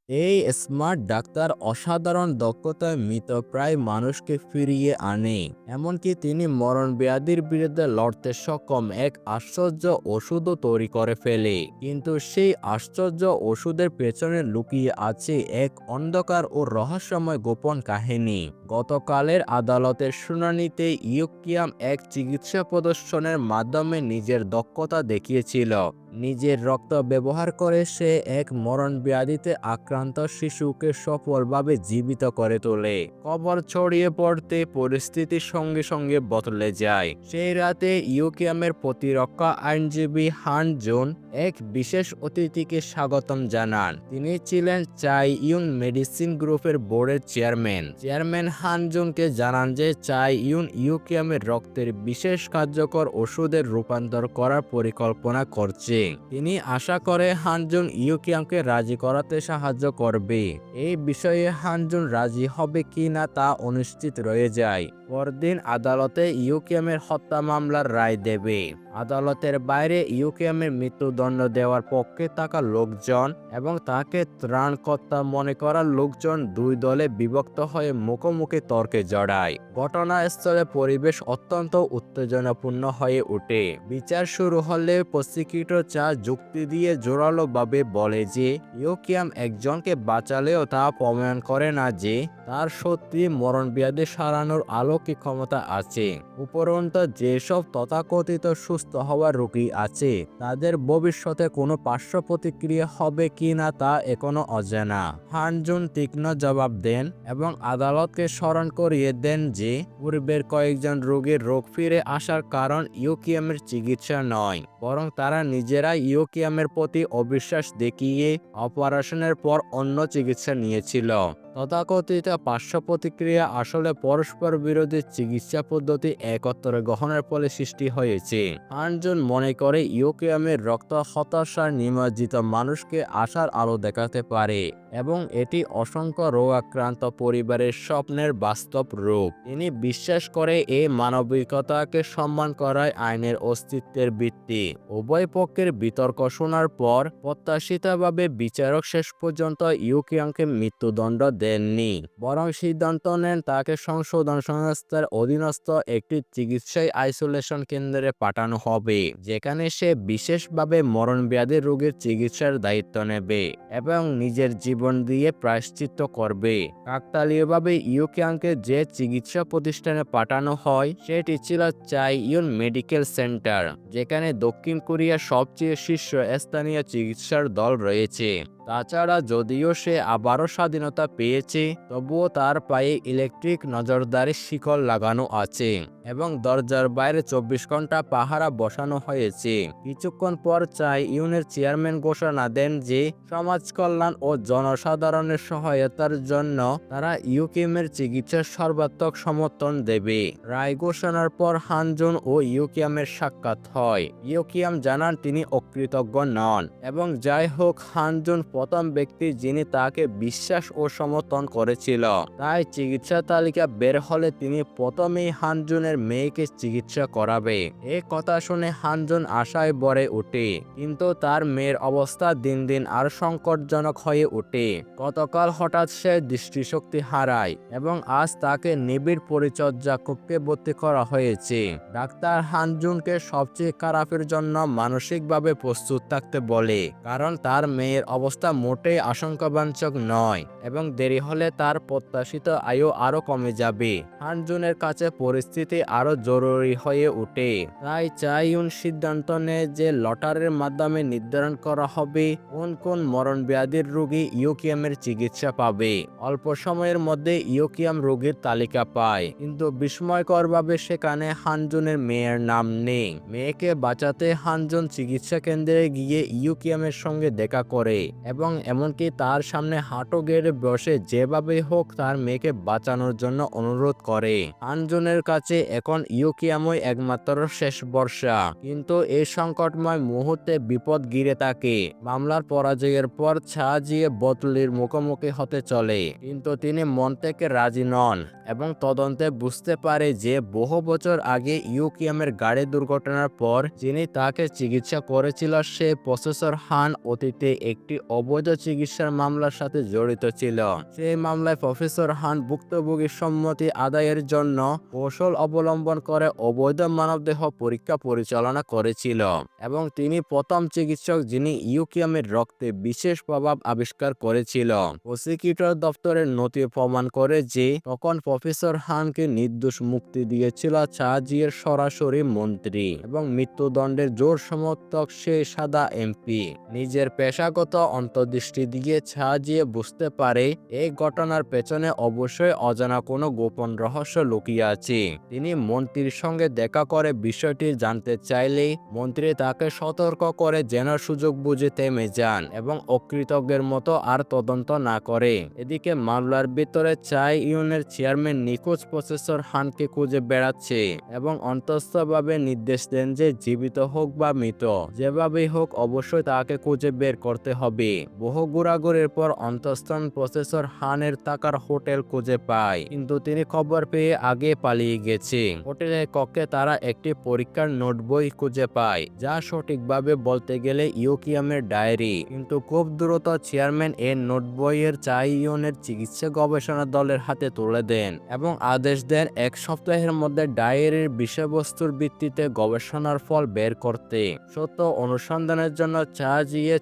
এই smart doctor অসাধারণ দক্ষতায় মৃতপ্রায় মানুষকে ফিরিয়ে আনে। এমনকি তিনি মরণ ব্যাধির বিরুদ্ধে লড়তে সক্ষম এক আশ্চর্য ওষুধও তৈরি করে ফেলে। কিন্তু সেই আশ্চর্য ওষুধের পেছনে লুকিয়ে আছে এক অন্ধকার ও রহস্যময় গোপন কাহিনী। গতকালের আদালতের শুনানিতে ইউকিয়াম এক চিকিৎসা প্রদর্শনের মাধ্যমে নিজের দক্ষতা দেখিয়েছিল। নিজের রক্ত ব্যবহার করে সে এক মরণ ব্যাধিতে আক্রান্ত শিশুকে সফলভাবে জীবিত করে তোলে। খবর ছড়িয়ে পড়তে পরিস্থিতির সঙ্গে সঙ্গে বদলে যায়। সেই রাতে ইউকিয়ামের প্রতিরক্ষা আইনজীবী হান জুন এক বিশেষ অতিথিকে স্বাগতম জানান। তিনি ছিলেন চাই ইউন মেডিসিন গ্রুপের বোর্ডের চেয়ারম্যান হান জুনকে জানান যে চাই ইউন ইউকিয়ামের রক্তের বিশেষ কার্যকর ওষুধের রূপান্তর করার পরিকল্পনা করছে। তিনি আশা করে হানজুন ইউকিয়ামকে রাজি করাতে সাহায্য করবে। এই বিষয়ে হানজুন রাজি হবে কিনা তা অনিশ্চিত রয়ে যায়। পরদিন আদালতে ইউকিয়ামের হত্যা মামলার রায় দেবে। আদালতের বাইরে ইউকিয়ামের মৃত্যুদণ্ড দেওয়ার পক্ষে থাকা লোকজন এবং তাকে ত্রাণকর্তা মনে করা লোকজন দুই দলে বিভক্ত হয়ে মুখোমুখি তর্কে জড়ায়। ঘটনাস্থলে পরিবেশ অত্যন্ত উত্তেজনাপূর্ণ হয়ে ওঠে। বিচার শুরু হলে প্রসিকিউটর যুক্তি দিয়ে জোরালোভাবে বলে যে ইউকিয়াম একজনকে বাঁচালেও তা প্রমাণ করে না যে তার সত্যি মরণব্যাধি সারানোর অলৌকিক ক্ষমতা আছে। উপরন্তু যেসব তথাকথিত সুস্থ হওয়া রোগী আছে তাদের ভবিষ্যতে কোনো পার্শ্ব প্রতিক্রিয়া হবে কিনা তা এখনো অজানা। হানজুন তীক্ষ্ণ জবাব দেন এবং আদালতকে স্মরণ করিয়ে দেন যে পূর্বের কয়েকজন রোগীর রোগ ফিরে আসার কারণ ইউকিয়ামের চিকিৎসা নয়, বরং তারা নিজেরা ইউকিয়ামের প্রতি অবিশ্বাস দেখিয়ে অপারেশনের পর অন্য চিকিৎসা নিয়েছিল। তথাকথিত পার্শ্ব প্রতিক্রিয়া আসলে পরস্পর বিরোধী চিকিৎসা পদ্ধতি একত্রে গ্রহণের ফলে সৃষ্টি হয়েছে। হানজুন মনে করে ইউকিয়ামের রক্ত হতাশার নিমজ্জিত মানুষকে আশার আলো দেখাতে পারে এবং এটি অসংখ্য রোগাক্রান্ত পরিবারের স্বপ্নের বাস্তব রূপ। তিনি বিশ্বাস করে এই মানবিকতাকে সম্মান করায় আইনের অস্তিত্বের ভিত্তি। উভয় পক্ষের বিতর্ক শোনার পর প্রত্যাশিতভাবে বিচারক শেষ পর্যন্ত ইউকিয়ামকে মৃত্যুদণ্ড দেননি, বরং সিদ্ধান্ত নেন তাকে সংশোধন সংস্থার অধীনস্থ একটি চিকিৎসায় আইসোলেশন কেন্দ্রে পাঠানো হবে, যেখানে সে বিশেষভাবে মরণব্যাধি রোগীর চিকিৎসার দায়িত্ব নেবে এবং নিজের জীবন দিয়ে প্রায়শ্চিত্ত করবে। কাকতালীয়ভাবে ইউকিয়ামকে যে চিকিৎসা প্রতিষ্ঠানে পাঠানো হয় সেটি ছিল চাই ইউন মেডিকেল সেন্টার, যেখানে দক্ষিণ কোরিয়ার সবচেয়ে শীর্ষস্থানীয় চিকিৎসার দল রয়েছে। তাছাড়া যদিও সে আবারও স্বাধীনতা পেয়েছে, তবুও তার পায়ে ইলেকট্রিক নজরদারি শিকল লাগানো আছে এবং দরজার বাইরে 24 ঘন্টা পাহারা বসানো হয়েছে। কিছুক্ষণ পর চাই ইউনের চেয়ারম্যান ঘোষণা দেন যে সমাজ কল্যাণ ও জনসাধারণের সহায়তার জন্য তারা ইউকিয়ামের চিকিৎসার সর্বাত্মক সমর্থন দেবে। রায় ঘোষণার পর হানজুন ও ইউকিয়ামের সাক্ষাৎ হয়। ইউকিয়াম জানান তিনি অকৃতজ্ঞ নন এবং যাই হোক হানজুন প্রথম ব্যক্তি যিনি তাকে বিশ্বাস ও সমর্থন করেছিল। তাই চিকিৎসা তালিকা বের হলে তিনি প্রথমেই হানজুনের মেয়েকে চিকিৎসা করাবে। এই কথা শুনে হানজুন আশায় ভরে ওঠে, কিন্তু তার মেয়ের অবস্থা দিন দিন আর সংকটজনক হয়ে ওঠে। গতকাল হঠাৎ সে দৃষ্টিশক্তি হারায় এবং আজ তাকে নিবিড় পরিচর্যা কক্ষে ভর্তি করা হয়েছে। ডাক্তার হানজুনকে সবচেয়ে খারাপের জন্য মানসিকভাবে প্রস্তুত থাকতে বলে, কারণ তার মেয়ের অবস্থা মোটেই আশঙ্কাবাঞ্চক নয় এবং দেরি হলে তার প্রত্যাশিত আয়ু আরো কমে যাবে। হানজুনের কাছে পরিস্থিতি আরো জরুরি হয়ে ওঠে। তাই চাইউন সিদ্ধান্ত নেয় যে লটারির মাধ্যমে নির্ধারণ করা হবে কোন কোন মরণব্যাধির রোগী ইউকিয়ামের চিকিৎসা পাবে। অল্প সময়ের মধ্যে ইউকিয়াম রোগীর তালিকা পায়, কিন্তু বিস্ময়করভাবে সেখানে হানজুনের মেয়ের নাম নেই। মেয়েকে বাঁচাতে হানজুন চিকিৎসা কেন্দ্রে গিয়ে ইউকিয়ামের সঙ্গে দেখা করে এবং এমনকি তার সামনে হাঁটু গেড়ে বসে যেভাবে হোক তার মেয়েকে বাঁচানোর জন্য অনুরোধ করে। হানজুনের কাছে এখন ইউকিয়ামই একমাত্র শেষ ভরসা, কিন্তু এই সংকটময় মুহূর্তে বিপদ ঘিরে থাকে। মামলার পরাজয়ের পর ছাজিয়ে বদলির মুখোমুখি হতে চলে, কিন্তু তিনি মন থেকে রাজি নন এবং তদন্তে বুঝতে পারে যে বহু বছর আগে ইউকিয়ামের গাড়ি দুর্ঘটনার পর যিনি তাকে চিকিৎসা করেছিল সে প্রফেসর হান অতীতে একটি অবৈধ চিকিৎসার মামলার সাথে জড়িত ছিল। সেই মামলায় প্রফেসর হান্ট ভুক্তভোগীর সম্মতি আদায়ের জন্য কৌশল অবলম্বন করে অবৈধ মানবদেহ পরীক্ষা পরিচালনা করেছিল এবং তিনি প্রথম চিকিৎসক যিনি ইউকিয়ামের রক্তে বিশেষ প্রভাব আবিষ্কার করেছিল। প্রসিকিউটর দপ্তরের নথি প্রমাণ করে যে তখন প্রফেসর হানকে নির্দোষ মুক্তি দিয়েছিল চাজিয়ের সরাসরি মন্ত্রী এবং মৃত্যুদণ্ডের জোর সমর্থক সেই সাদা এমপি। নিজের পেশাগত অন্তর্দৃষ্টি দিয়ে চাজিয়ে বুঝতে পারে এই ঘটনার পেছনে অবশ্যই অজানা কোনো গোপন রহস্য লুকিয়ে আছে। তিনি মন্ত্রীর সঙ্গে দেখা করে বিষয়টি জানতে চাইলে মন্ত্রী তাকে সতর্ক করে যেন সুযোগ বুঝে থেমে যান এবং অকৃতজ্ঞের মতো আর তদন্ত না করে। এদিকে মামলার ভিতরে চাই ইউনের চেয়ারম্যান নিখোঁজ প্রফেসর হানকে খুঁজে বেড়াচ্ছে এবং অন্তস্থভাবে নির্দেশ দেন যে জীবিত হোক বা মৃত যেভাবেই হোক অবশ্যই তাকে খুঁজে বের করতে হবে। বহু ঘোরাঘুরির পর অন্তঃস্থন প্রফেসর হানের থাকার হোটেল খুঁজে পায়, কিন্তু তিনি খবর পেয়ে আগে পালিয়ে গেছে। হোটেলের কক্ষে তারা একটি পরীক্ষার নোট বই খুঁজে পায় যা সঠিকভাবে বলতে গেলে ইউকিয়ামের ডায়েরি, কিন্তু খুব দ্রুত চেয়ারম্যান এই নোট বইয়ের চাই ইউনের চিকিৎসা গবেষণা দলের হাতে তুলে দেন এবং আদেশ দেন 1 সপ্তাহের মধ্যে ডায়েরির বিষয়বস্তুর ভিত্তিতে গবেষণার ফল বের করতে। সত্য অনুসন্ধানের জন্য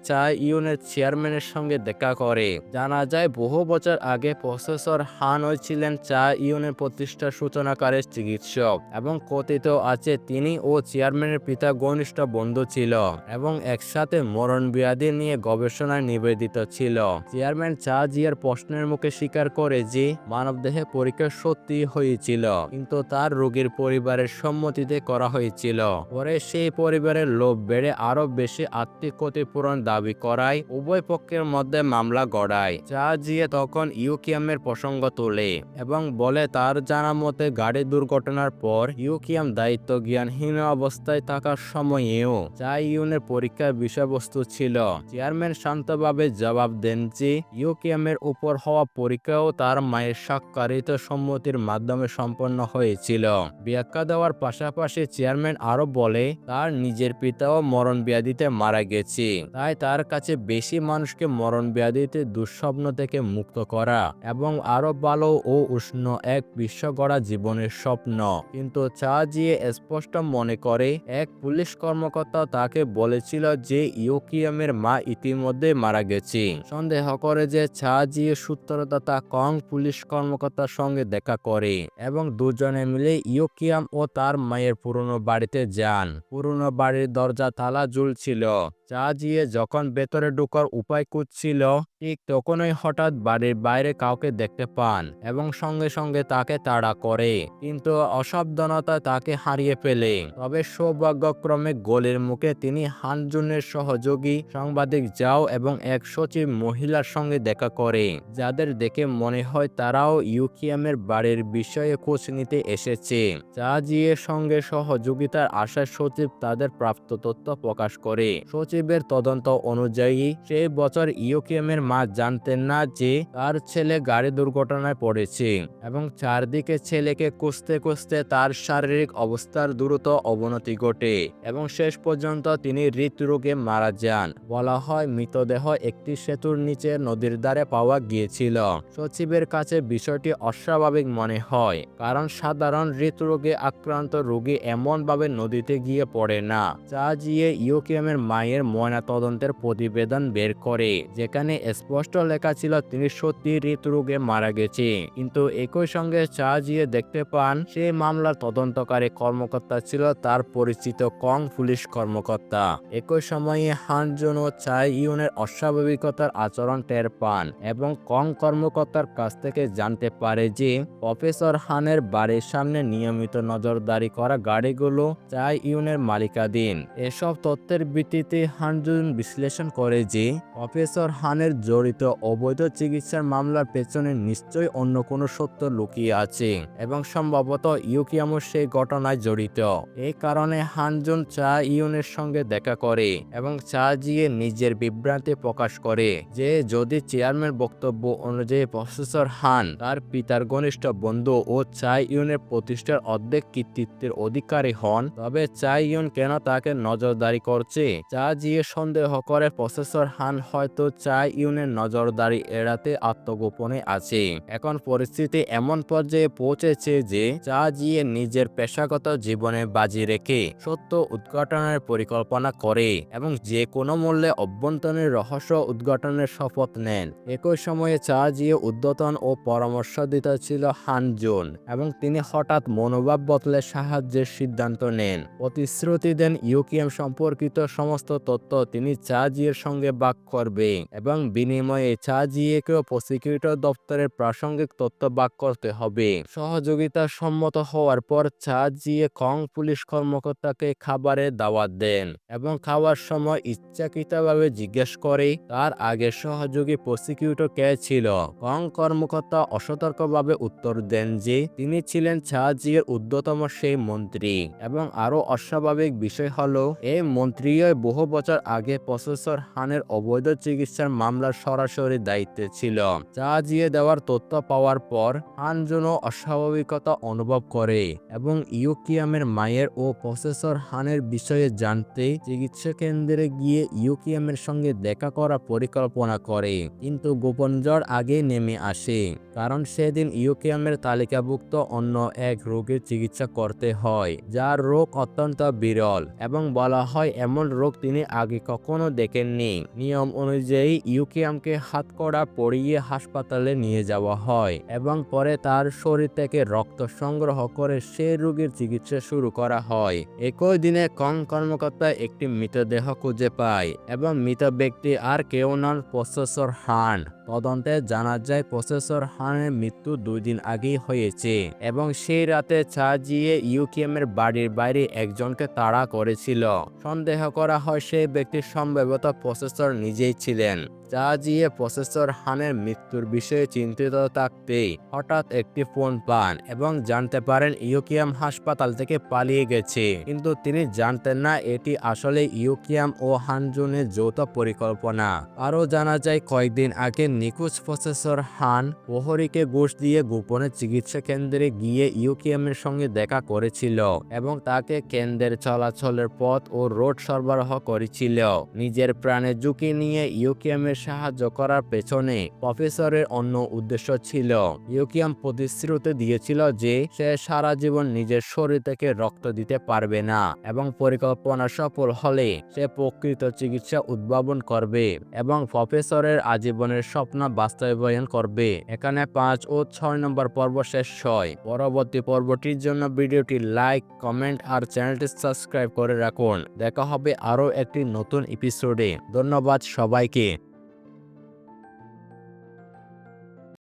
চাই ইউনের চেয়ারম্যানের সঙ্গে দেখা করে। জানা যায় বহু বছর আগে প্রফেসর হান ছিলেন চাই ইউনের প্রতিষ্ঠার সূচনাকারী চিকিৎসক এবং কথিত আছে তিনি ও চেয়ারম্যানের পিতা ঘনিষ্ঠ বন্ধু ছিল এবং একসাথে মরণ ব্যাধি নিয়ে গবেষণায় নিবেদিত ছিল। চেয়ারম্যান চাজিয়ার প্রশ্নের মুখে স্বীকার করে যে মানবদেহে পরীক্ষা সত্যি হয়েছিল, কিন্তু তার রোগীর পরিবারের সম্মতিতে করা হয়েছিল। পরে সেই পরিবারের লোভ বেড়ে আরো বেশি আর্থিক ক্ষতিপূরণ দাবি করায় উভয় পক্ষের মধ্যে মামলা গড়ায়। চাজিয়া তখন ইউকিয়ামের প্রসঙ্গ তোলে এবং বলে তার জানা মতে গাড়ি দুর্ঘটনার পর ইউকিয়াম দায়িত্ব জ্ঞানহীন অবস্থায় থাকার সময়েও চাই ইউনের পরীক্ষার বিষয়বস্তু ছিল। চেয়ারম্যান শান্তভাবে জবাব দেন যে ইউকিয়ামের উপর হওয়া পরীক্ষাও তার মায়ের স্বাক্ষরিত সম্মতির মাধ্যমে সম্পন্ন হয়েছিল। ব্যাখ্যা দেওয়ার পাশাপাশি চেয়ারম্যান আরো বলে তার নিজের পিতাও মরণ ব্যাধিতে মারা গেছে, তাই তার কাছে বেশি মানুষকে মরণ ব্যাধিতে দুঃস্বপ্ন থেকে মুক্ত করা এবং আরো ভালো ও উষ্ণ এক বিশ্ব গড়া জীবনের স্বপ্ন। কিন্তু চাজিয়ে স্পষ্ট মনে করে এক পুলিশ কর্মকর্তা তাকে বলেছিল যে ইউকিয়ামের মা ইতিমধ্যে মারা গেছে। সন্দেহ করে যে চাজিয়ে সূত্রদাতা কং পুলিশ কর্মকর্তার সঙ্গে দেখা করে এবং দুজনে মিলে ইউকিয়াম ও তার মায়ের পুরনো বাড়িতে যান। পুরনো বাড়ির দরজা তালা ঝুলছিল। চাজিয়ে যখন ভেতরে ঢোকার উপায় খুঁজছিল ঠিক তখনই হঠাৎ বাড়ির বাইরে কাউকে দেখতে পান এবং সঙ্গে সঙ্গে তাকে তাড়া করে, কিন্তু অসাবধানতায় তাকে হারিয়ে ফেলে। তবে সৌভাগ্যক্রমে গলির মুখে তিনি হানজুনের সহযোগী সাংবাদিক জাও এবং এক সচিব মহিলার সঙ্গে দেখা করে, যাদের দেখে মনে হয় তারাও ইউকিয়ামের বাড়ির বিষয়ে খোঁজ নিতে এসেছে। চাজিয়ের সঙ্গে সহযোগিতার আশায় সচিব তাদের প্রাপ্ত তথ্য প্রকাশ করে। সচিবের তদন্ত অনুযায়ী সেই বছর ইউকিয়ামের মা জানতেন না যে তার ছেলে গাড়ি দুর্ঘটনায় পড়েছে এবং চারদিকে ছেলেকে খুঁজতে খুঁজতে তার শারীরিক অবস্থার দ্রুত অবনতি ঘটে এবং শেষ পর্যন্ত তিনি হৃদরোগে মারা যান। বলা হয় মৃতদেহ একটি সেতুর নিচে নদীর ধারে পাওয়া গিয়েছিল। সচিবের কাছে বিষয়টি অস্বাভাবিক মনে হয়, কারণ সাধারণ হৃদরোগে আক্রান্ত রোগী এমনভাবে নদীতে গিয়ে পড়ে না। চাজিয়ে ইউকিয়ামের মায়ের ময়নাতদন্তের প্রতিবেদন বের করে, যেখানে স্পষ্ট লেখা ছিল তিনি সত্যি হৃদরোগে মারা গেছে। কিন্তু একই সঙ্গে চাজিয়ে দেখতে পান সেই মামলার তদন্তকারী কর্মকর্তা ছিল তার পরিচিত কং পুলিশ কর্মকর্তা। একই সময়ে হানজুন ও চাই ইউনের অস্বাভাবিকতার আচরণ টের পান এবং কং কর্মকর্তার কাছ থেকে জানতে পারে যে প্রফেসর হানের বাড়ির সামনে নিয়মিত নজরদারি করা গাড়িগুলো চাই ইউনের মালিকাধীন। এসব তথ্যের ভিত্তিতে হানজুন বিশ্লেষণ করে যে প্রফেসর হানের জড়িত অবৈধ চিকিৎসার মামলার পেছনে নিশ্চয়ই অন্য কোনো সত্য লুকিয়ে আছে এবং সম্ভবত ইউকিয়ামও সেই ঘটনায় জড়িত। এই কারণে হানজুন চা ইউনের সঙ্গে দেখা করে এবং চা জিয়ে নিজের বিভ্রান্তি প্রকাশ করে যে যদি চেয়ারম্যান বক্তব্য অনুযায়ী প্রফেসর হান তার পিতার ঘনিষ্ঠ বন্ধু ও চা ইউনের প্রতিষ্ঠার অর্ধেক কৃতিত্বের অধিকারী হন, তবে চা ইউন কেন তাকে নজরদারি করছে। চা জিয়ে সন্দেহ করে প্রফেসর হান হয়তো চা ইউনের নজরদারি এড়াতে আত্মগোপনে আছে। এখন পরিস্থিতি এমন পর্যায়ে পৌঁছেছে যে চা জিয়ে নিজের পেশাগত জীবনে বাজি রেখে সত্য উদ্ঘাটনের পরিকল্পনা করে এবং যে কোনো মূল্যে অভ্যন্তরীণ রহস্য উদ্ঘাটনের শপথ নেন। একই সময়ে চা জিয়ে উদ্বোধন ও পরামর্শ দিতে ছিল হানজুন এবং তিনি হঠাৎ মনোভাব বদলে সাহায্যের সিদ্ধান্ত নেন। প্রতিশ্রুতি দেন ইউকিয়াম সম্পর্কিত সমস্ত তথ্য তিনি চা জিয়ের সঙ্গে ভাগ করবে এবং বিনিময়ে চা জিয়েকেও প্রসিকিউটর দপ্তরের প্রাসঙ্গিক তথ্য ভাগ করতে হবে। সহযোগিতা সম্মত হওয়ার পর চা জিয়ে কং পুলিশ কর্মকর্তাকে খাবারের দাওয়াত দেন এবং খাওয়ার সময় ইচ্ছাকৃতভাবে জিজ্ঞেস করে তার আগের সহযোগী প্রসিকিউটর কে ছিল। কং কর্মকর্তা অসতর্কভাবে উত্তর দেন যে তিনি ছিলেন চা জিয়ের ঊর্ধ্বতম সেই মন্ত্রী এবং আরো অস্বাভাবিক বিষয় হলো এই মন্ত্রীও বহু বছর আগে প্রফেসর হানের অবৈধ চিকিৎসার মামলার সরাসরি দায়িত্বে ছিল। চা জিয়ে দেওয়ার তথ্য পাওয়ার পর হানজুনও অস্বাভাবিকতা অনুভব করে এবং ইউকিয়ামের মায়ের ও প্রফেসর হানের বিষয়ে জানতে চিকিৎসা কেন্দ্রে গিয়ে ইউকিয়ামের সঙ্গে দেখা করার পরিকল্পনা করে, কিন্তু গোপন ঝড় আগেই নেমে আসে কারণ সেদিন ইউকিয়ামের তালিকাভুক্ত অন্য এক রোগীর চিকিৎসা করতে হয় যার রোগ অত্যন্ত বিরল এবং বলা হয় এমন রোগ তিনি আগে কখনো দেখেননি। নিয়ম অনুযায়ী ইউকিয়ামকে হাতকড়া পরিয়ে হাসপাতালে নিয়ে যাওয়া হয় এবং পরে তার শরীর থেকে রক্ত সংগ্রহ করে সেই রোগীর চিকিৎসা শুরু করা হয়। একই দিনে কং কর্মকর্তা একটি মৃতদেহ খুঁজে পায় এবং মৃত ব্যক্তি আর কেউ নন প্রফেসর হান। তদন্তে জানা যায় প্রফেসর হানের মৃত্যু 2 দিন আগেই হয়েছে এবং সেই রাতে চা জিয়ে ইউকিয়ামের বাড়ির বাইরে একজনকে তাড়া করেছিল। সন্দেহ করা হয় সেই ব্যক্তি সম্ভবত প্রফেসর নিজেই ছিলেন। চা জিয়ে প্রফেসর হানের মৃত্যুর বিষয়ে চিন্তিত থাকতেই হঠাৎ একটি ফোন পান এবং জানতে পারেন ইউকিয়াম হাসপাতাল থেকে পালিয়ে গেছে, কিন্তু তিনি জানতেন না এটি আসলে ইউকিয়াম ও হানজুনের যৌথ পরিকল্পনা। আরও জানা যায় কয়েকদিন আগে নিখোঁজ প্রফেসর হান প্রহরীকে ঘুষ দিয়ে গোপনে চিকিৎসা কেন্দ্রে গিয়ে ইউকিয়ামের সঙ্গে দেখা করেছিল এবং তাকে কেন্দ্রের চলাচলের পথ ও রোড সরবরাহ করেছিল। নিজের প্রাণের ঝুঁকি নিয়ে ইউকিয়ামের সাহায্য করার পেছনে প্রফেসরের অন্য উদ্দেশ্য ছিল। ইউকিয়াম প্রতিশ্রুতি দিয়েছিল যে সে সারা জীবন নিজের শরীর থেকে রক্ত দিতে পারবে না এবং পরিকল্পনা সফল হলে সে প্রকৃত চিকিৎসা উদ্ভাবন করবে এবং প্রফেসরের আজীবনের স্বপ্ন বাস্তবায়ন করবে। এখানে 5 ও 6 নম্বর পর্ব শেষ হয়। পরবর্তী পর্বটির জন্য ভিডিওটি লাইক, কমেন্ট আর চ্যানেলটি সাবস্ক্রাইব করে রাখুন। দেখা হবে আরও একটি নতুন এপিসোডে। ধন্যবাদ সবাইকে।